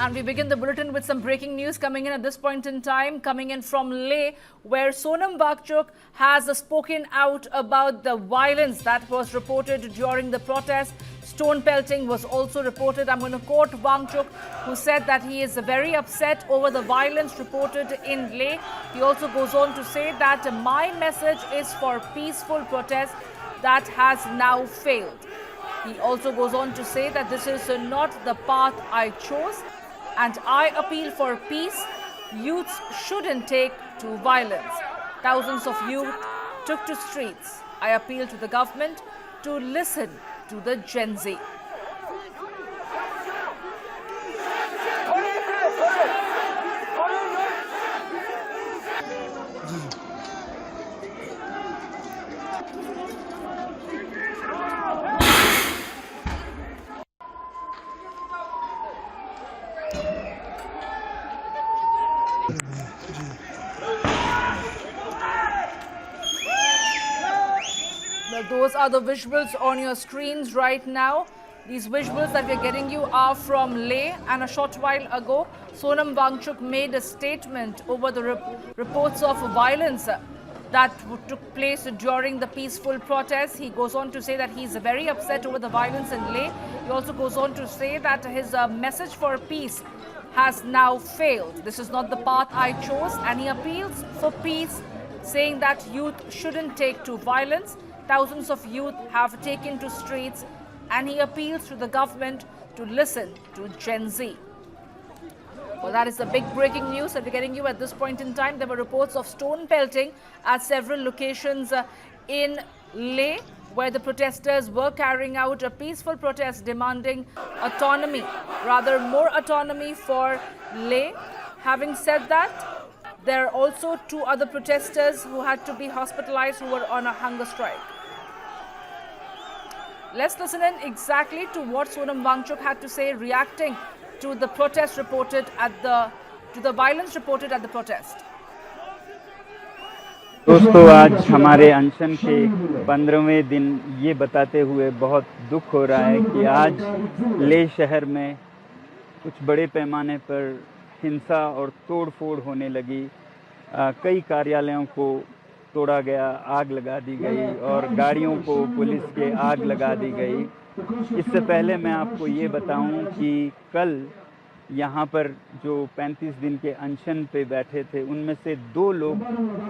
And we begin the bulletin with some breaking news coming in at this point in time, coming in from Leh, where Sonam Wangchuk has spoken out about the violence that was reported during the protest. Stone pelting was also reported. I'm going to quote Wangchuk, who said that he is very upset over the violence reported in Leh. He also goes on to say that my message is for peaceful protest that has now failed. He also goes on to say that this is not the path I chose, and I appeal for peace. Youths shouldn't take to violence. Thousands of youth took to streets. I appeal to the government to listen to the Gen Z. Well, those are the visuals on your screens right now. These visuals that we're getting you are from Leh, and a short while ago, Sonam Wangchuk made a statement over the reports of violence that took place during the peaceful protest. He goes on to say that he's very upset over the violence in Leh. He also goes on to say that his message for peace has now failed. This is not the path I chose, and he appeals for peace, saying that youth shouldn't take to violence. Thousands of youth have taken to streets, and he appeals to the government to listen to Gen Z. Well, that is the big breaking news that we're getting you at this point in time. There were reports of stone pelting at several locations in Leh, where the protesters were carrying out a peaceful protest demanding autonomy, rather more autonomy for Leh. Having said that, there are also two other protesters who had to be hospitalized, who were on a hunger strike. Let's listen in exactly to what Sonam Wangchuk had to say, reacting to the protest reported at the violence reported at the protest. दोस्तों, आज हमारे अनशन के 15वें दिन ये बताते हुए बहुत दुख हो रहा है कि आज लेह शहर में कुछ बड़े पैमाने पर हिंसा और तोड़फोड़ होने लगी। कई कार्यालयों को तोड़ा गया, आग लगा दी गई और गाड़ियों को पुलिस के आग लगा दी गई। इससे पहले मैं आपको ये बताऊं कि कल यहाँ पर जो 35 दिन के अनशन पे बैठे थे, उनमें से 2 लोग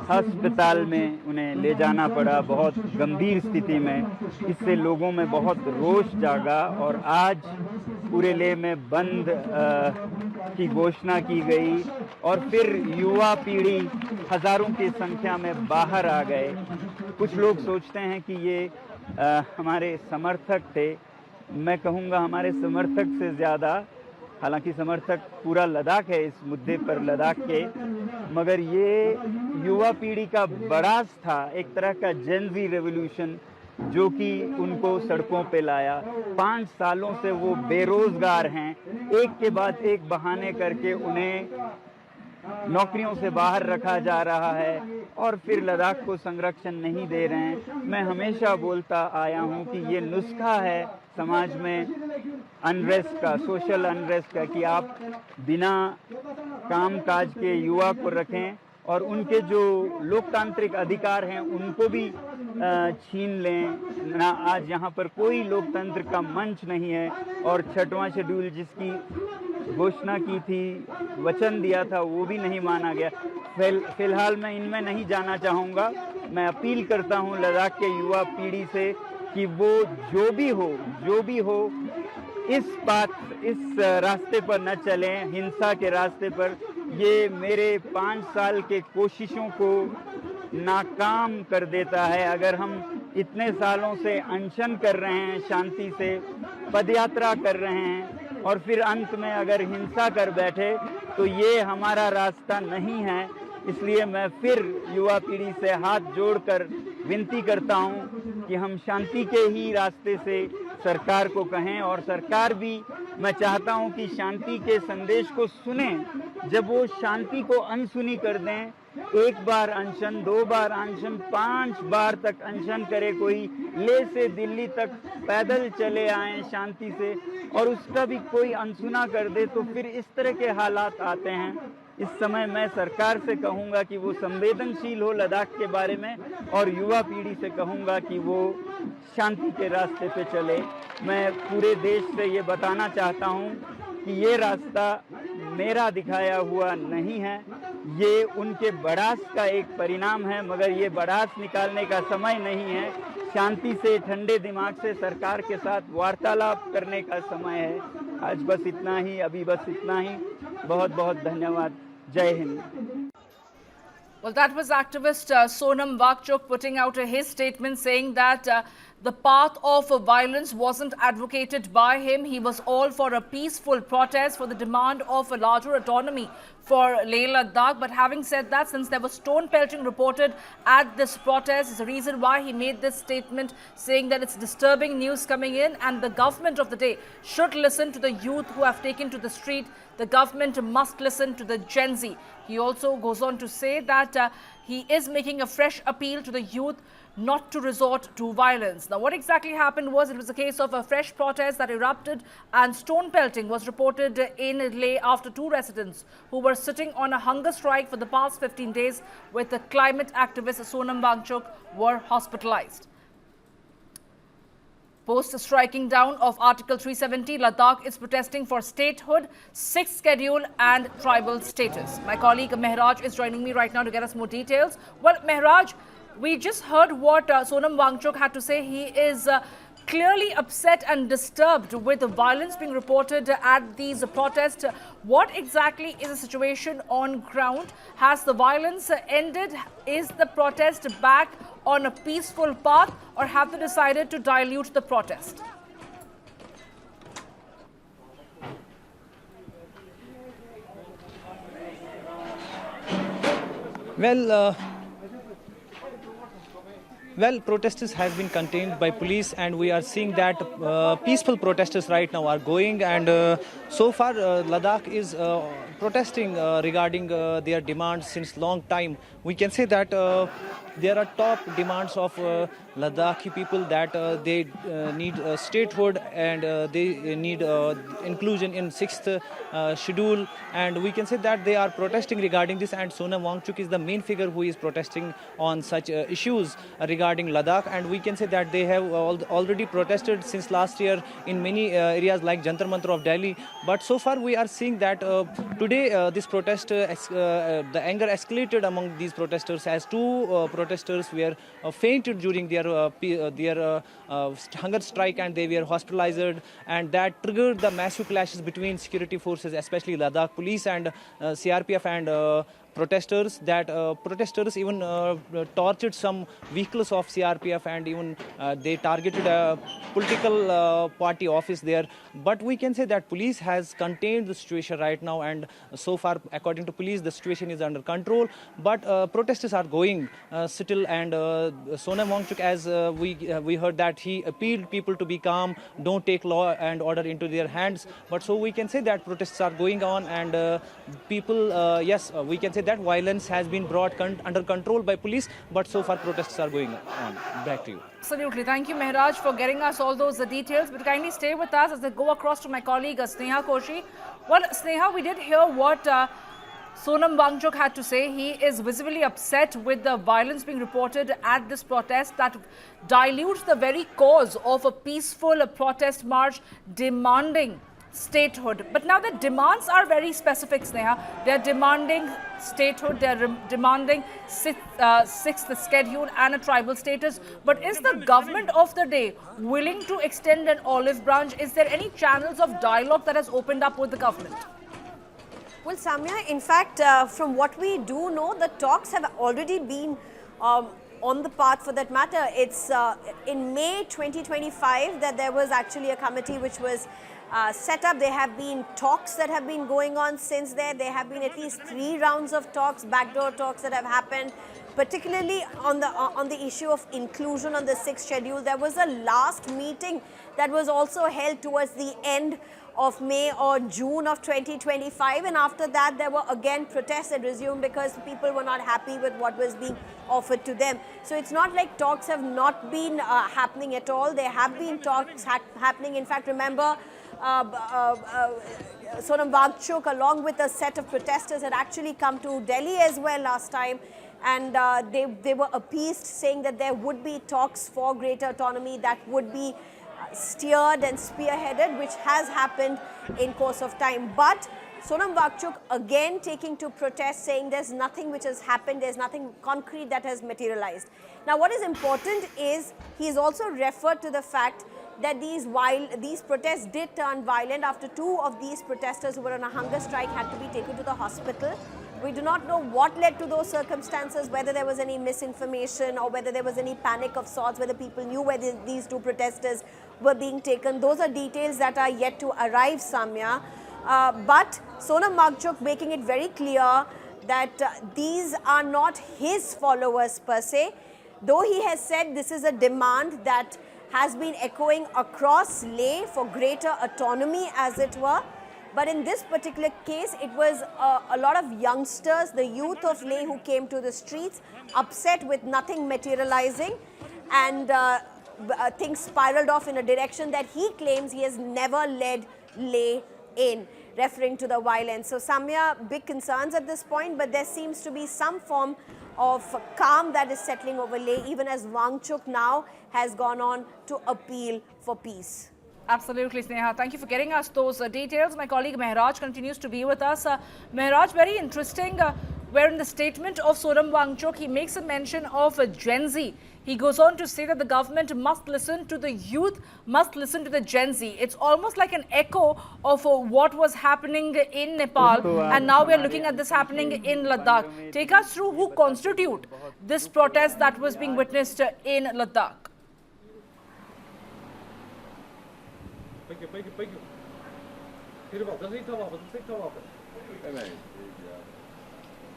अस्पताल में उन्हें ले जाना पड़ा बहुत गंभीर स्थिति में। इससे लोगों में बहुत रोष जागा और आज पूरे लेह में बंद की घोषणा की गई और फिर युवा पीढ़ी हजारों की संख्या में बाहर आ गए। कुछ लोग सोचते हैं कि ये हमारे समर्थक थे। मैं कहूँगा हमारे समर्थक से ज़्यादा, हालांकि समर्थक पूरा लद्दाख है इस मुद्दे पर, लद्दाख के, मगर ये युवा पीढ़ी का बड़ास था, एक तरह का जेन ज़ी रेवोल्यूशन जो कि उनको सड़कों पे लाया। 5 सालों से वो बेरोजगार हैं, एक के बाद एक बहाने करके उन्हें नौकरियों से बाहर रखा जा रहा है और फिर लद्दाख को संरक्षण नहीं दे रहे हैं। मैं हमेशा बोलता आया हूं कि ये नुस्खा है समाज में अनरेस्ट का, सोशल अनरेस्ट का, कि आप बिना काम काज के युवा को रखें और उनके जो लोकतांत्रिक अधिकार हैं उनको भी छीन लें ना। आज यहाँ पर कोई लोकतंत्र का मंच नहीं है और 6वां शेड्यूल जिसकी घोषणा की थी, वचन दिया था, वो भी नहीं माना गया। फिलहाल मैं इनमें नहीं जाना चाहूँगा। मैं अपील करता हूँ लद्दाख के युवा पीढ़ी से कि वो जो भी हो इस रास्ते पर न चलें, हिंसा के रास्ते पर। ये मेरे 5 साल के कोशिशों को नाकाम कर देता है। अगर हम इतने सालों से अनशन कर रहे हैं, शांति से पदयात्रा कर रहे हैं और फिर अंत में अगर हिंसा कर बैठे, तो ये हमारा रास्ता नहीं है। इसलिए मैं फिर युवा पीढ़ी से हाथ जोड़कर विनती करता हूं कि हम शांति के ही रास्ते से सरकार को कहें और सरकार भी, मैं चाहता हूं कि शांति के संदेश को सुने। जब वो शांति को अनसुनी कर दें एक बार अनशन, 2 बार अनशन, 5 बार तक अनशन करे कोई, ले से दिल्ली तक पैदल चले आए शांति से और उसका भी कोई अनसुना कर दे तो फिर इस तरह के हालात आते हैं। इस समय मैं सरकार से कहूँगा कि वो संवेदनशील हो लद्दाख के बारे में और युवा पीढ़ी से कहूँगा कि वो शांति के रास्ते पे चले। मैं पूरे देश से ये बताना चाहता हूँ कि ये रास्ता मेरा दिखाया हुआ नहीं है, ये उनके बढ़ास का एक परिणाम है, मगर ये बढ़ास निकालने का समय नहीं है। शांति से ठंडे दिमाग से सरकार के साथ वार्तालाप करने का समय है। आज बस इतना ही, अभी बस इतना ही। बहुत बहुत धन्यवाद। जय Hind. Well, that was activist Sonam Wangchuk putting out his statement saying that the path of violence wasn't advocated by him. He was all for a peaceful protest for the demand of a larger autonomy for Leh Ladakh. But having said that, since there was stone pelting reported at this protest, is the reason why he made this statement saying that it's disturbing news coming in and the government of the day should listen to the youth who have taken to the street. The government must listen to the Gen Z. He also goes on to say that he is making a fresh appeal to the youth not to resort to violence. Now, what exactly happened was it was a case of a fresh protest that erupted and stone pelting was reported in Leh after 2 residents who were sitting on a hunger strike for the past 15 days with the climate activist Sonam Wangchuk were hospitalized. Post striking down of Article 370, Ladakh is protesting for statehood, 6th schedule and tribal status. My colleague Mehraj is joining me right now to get us more details. Well, Mehraj, we just heard what Sonam Wangchuk had to say. He is clearly upset and disturbed with the violence being reported at these protests. What exactly is the situation on ground? Has the violence ended? Is the protest back on a peaceful path, or have they decided to dilute the protest? Well, protesters has been contained by police, and we are seeing that peaceful protesters right now are going, and so far Ladakh is protesting regarding their demands since long time. We can say that there are top demands of Ladakhi people that they need statehood and they need inclusion in 6th schedule, and we can say that they are protesting regarding this, and Sonam Wangchuk is the main figure who is protesting on such issues regarding Ladakh, and we can say that they have already protested since last year in many areas like Jantar Mantar of Delhi, but so far we are seeing that today this protest, the anger escalated among these protesters as 2 protesters were fainted during their hunger strike, and they were hospitalized, and that triggered the massive clashes between security forces, especially Ladakh police and CRPF and protesters. That protesters even tortured some vehicles of CRPF, and even they targeted a political party office there. But we can say that police has contained the situation right now, and so far according to police the situation is under control, but protesters are going still, and Sonam Wangchuk, as we heard that he appealed people to be calm, don't take law and order into their hands. But so we can say that protests are going on, and people, yes, we can say that violence has been brought under control by police, but so far protests are going on. Back to you. Absolutely. Thank you, Mehraj, for getting us all those details. But kindly stay with us as I go across to my colleague Sneha Koshi. Well, Sneha, we did hear what Sonam Wangchuk had to say. He is visibly upset with the violence being reported at this protest that dilutes the very cause of a peaceful protest march demanding statehood. But now the demands are very specific, Sneha. They are demanding statehood, they are demanding 6th schedule and a tribal status. But is the government of the day willing to extend an olive branch? Is there any channels of dialogue that has opened up with the government? Well, Samya, in fact, from what we do know, the talks have already been on the path for that matter. It's in May 2025 that there was actually a committee which was set up. There have been talks that have been going on since there. There have been at least 3 rounds of talks, backdoor talks that have happened, particularly on the issue of inclusion on the 6th schedule. There was a last meeting that was also held towards the end of May or June of 2025, and after that there were again protests that resumed because people were not happy with what was being offered to them. So it's not like talks have not been happening at all. There have been talks happening. In fact, remember, Sonam Wangchuk along with a set of protesters had actually come to Delhi as well last time, and they were appeased, saying that there would be talks for greater autonomy that would be steered and spearheaded, which has happened in course of time. But Sonam Wangchuk again taking to protest, saying there's nothing which has happened, there's nothing concrete that has materialized. Now what is important is he's also referred to the fact that these protests did turn violent after two of these protesters who were on a hunger strike had to be taken to the hospital. We do not know what led to those circumstances, whether there was any misinformation or whether there was any panic of sorts, whether people knew where these two protesters were being taken. Those are details that are yet to arrive, Samya. But Sonam Wangchuk making it very clear that these are not his followers per se, though he has said this is a demand that has been echoing across Leh for greater autonomy, as it were. But in this particular case, it was a lot of youngsters, the youth of Leh, who came to the streets, upset with nothing materializing, and things spiraled off in a direction that he claims he has never led Leh in, referring to the violence. So Samya, big concerns at this point, but there seems to be some form of calm that is settling over Leh, even as Wangchuk now has gone on to appeal for peace. Absolutely, Sneha. Thank you for getting us those details. My colleague Mehraj continues to be with us. Mehraj, very interesting, where in the statement of Sonam Wangchuk, he makes a mention of Gen Z. He goes on to say that the government must listen to the youth, must listen to the Gen Z. It's almost like an echo of what was happening in Nepal, and now we are looking at this happening in Ladakh. Take us through who constitute this protest that was being witnessed in Ladakh.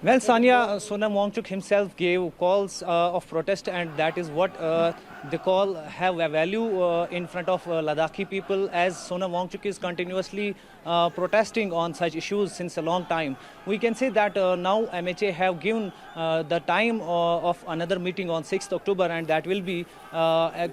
Well, Sanya, Sonam Wangchuk himself gave calls of protest, and that is what the call have a value in front of Ladakhi people, as Sonam Wangchuk is continuously protesting on such issues since a long time. We can say that now MHA have given the time of another meeting on 6th October, and that will be,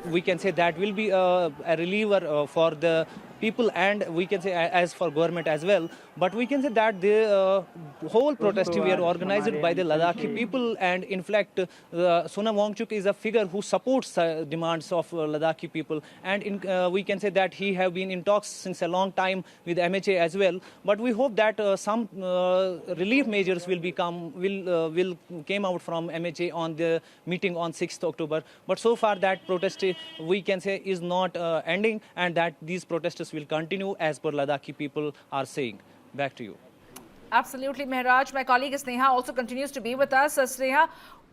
we can say that will be a reliever for the people, and we can say as for government as well. But we can say that the whole protest we are organized by the Ladakhi people, and in fact Sonam Wangchuk is a figure who supports demands of Ladakhi people, and we can say that he have been in talks since a long time with MHA as well. But we hope that some relief measures will came out from MHA on the meeting on 6th October. But so far that protest, we can say, is not ending, and that these protesters will continue as per Ladakhi people are saying. Back to you. Absolutely, Mehraj. My colleague Sneha also continues to be with us. Sneha,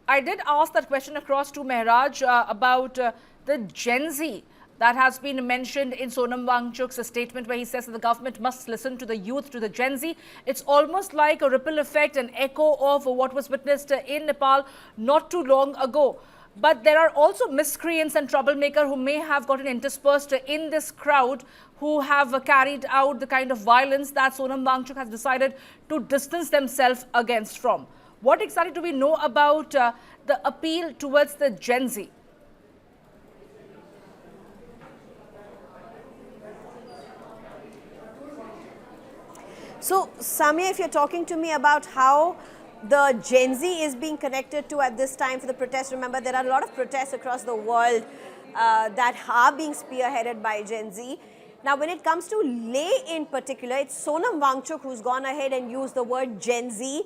I did ask that question across to Mehraj about the Gen Z that has been mentioned in Sonam Wangchuk's statement, where he says that the government must listen to the youth, to the Gen Z. It's almost like a ripple effect, an echo of what was witnessed in Nepal not too long ago. But there are also miscreants and troublemakers who may have gotten interspersed in this crowd, who have carried out the kind of violence that Sonam Wangchuk has decided to distance themselves against from. What exactly do we know about the appeal towards the Gen Z? So, Samya, if you're talking to me about how the Gen Z is being connected to at this time for the protest, remember there are a lot of protests across the world that are being spearheaded by Gen Z. Now, when it comes to Leh in particular, it's Sonam Wangchuk who's gone ahead and used the word Gen Z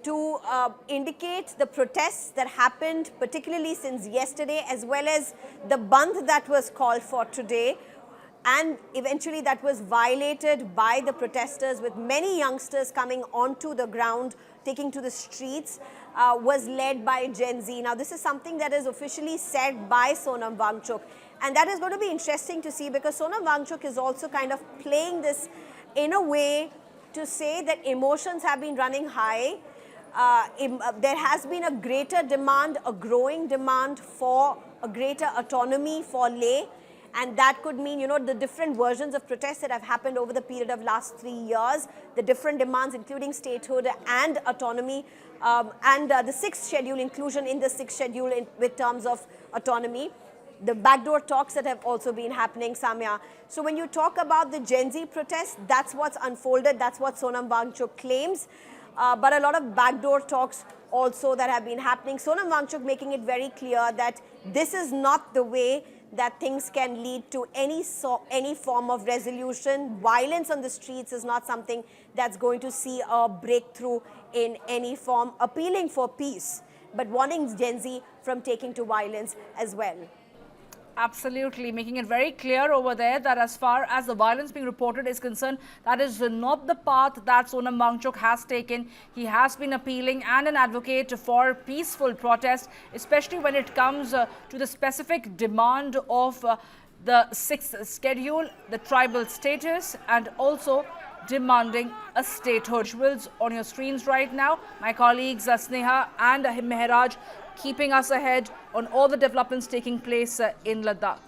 to indicate the protests that happened, particularly since yesterday, as well as the bandh that was called for today. And eventually that was violated by the protesters, with many youngsters coming onto the ground, taking to the streets, was led by Gen Z. Now, this is something that is officially said by Sonam Wangchuk. And that is going to be interesting to see, because Sonam Wangchuk is also kind of playing this in a way to say that emotions have been running high. There has been a greater demand, a growing demand for a greater autonomy for Leh. And that could mean, you know, the different versions of protests that have happened over the period of last 3 years, the different demands, including statehood and autonomy, and the sixth schedule, inclusion in the sixth schedule with terms of autonomy. The backdoor talks that have also been happening, Samya. So when you talk about the Gen Z protests, that's what's unfolded. That's what Sonam Wangchuk claims. But a lot of backdoor talks also that have been happening. Sonam Wangchuk making it very clear that this is not the way that things can lead to any form of resolution. Violence on the streets is not something that's going to see a breakthrough in any form, appealing for peace, but warning Gen Z from taking to violence as well. Absolutely, making it very clear over there that as far as the violence being reported is concerned, that is not the path that Sonam Wangchuk has taken. He has been appealing and an advocate for peaceful protest, especially when it comes to the specific demand of the sixth schedule, the tribal status, and also demanding a statehood. Visuals on your screens right now. My colleagues Sneha and Mehraj keeping us ahead on all the developments taking place in Ladakh.